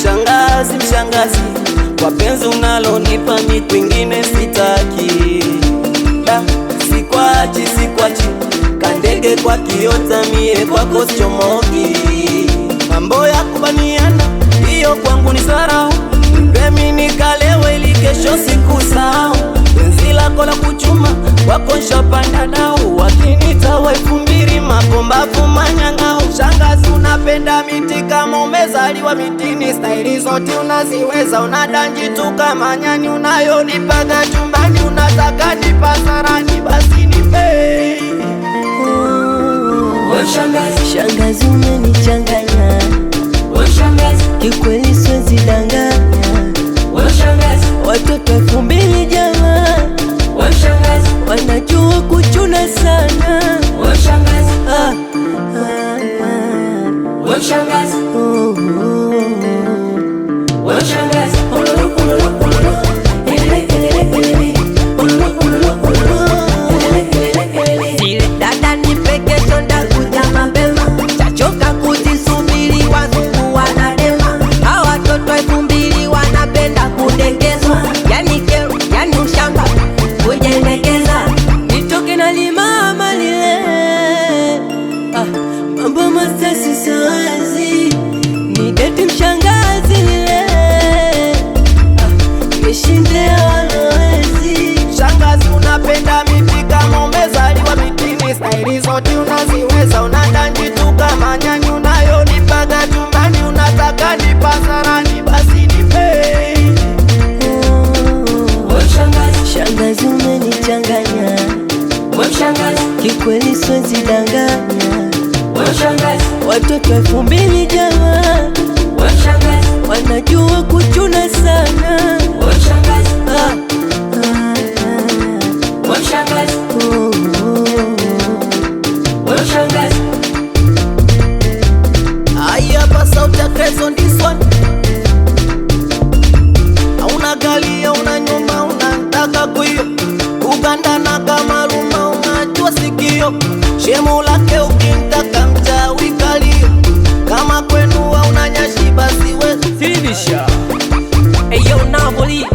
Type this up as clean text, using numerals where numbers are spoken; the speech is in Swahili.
Shangazi, mshangazi, kwa penzi unalonipa mi kwingine sitaki. Sikwachi, kandege kwa kiota mie kwako sichomoki. Mambo ya kubaniana, hiyo kwangu ni sarau. Mpemi nikalewe ili kesho sikusahau. Penzi lako la kuchuma, wako nshapanda dau. Wakinita waifu mbili, mapombavu manyang'au. Shangazi unapenda miti kama umezaliwa mitini. Staili zote unaziweza, unadanji tu kama nyani. Unayonipaga chumbani, unataka nipasarani, basi nipe. Shangazi umenichanganya, kikweli siwezi danganya. Watoto 2000 jamaa, wanajua kuchuna sana. Dada nipeke tonda kuja mapema, chachoka kuzisubiri wazungu wanadema. Hawa watoto 2000 wanapenda kudengezwa, yani kero, yani ushamba kujelekeza. Nitoke na limama lile, mambo masasi sawazi. Nideti mshangazi lile, nishinde walowezi. Shangazi unapenda miti kama umezaliwa mitini. Staili zote unaziweza, unadanji tu kama nyani. Unayonipaga chumbani, unataka nipasarani, basi nipe. Shangazi umenichanganya, kikweli siwezi danganya. Watoto 2000 jamaa, wanajua kuchuna sana. Hapa sauti ya Crazy on this one. Hauna gali, hauna nyuma, unataka kuyo Uganda na kama Ruma, unajua sikio. Shemu lake ukintaka mchawi kalio. Kama kwenu hauna nyashi basi we Finisha. Eyo Napoli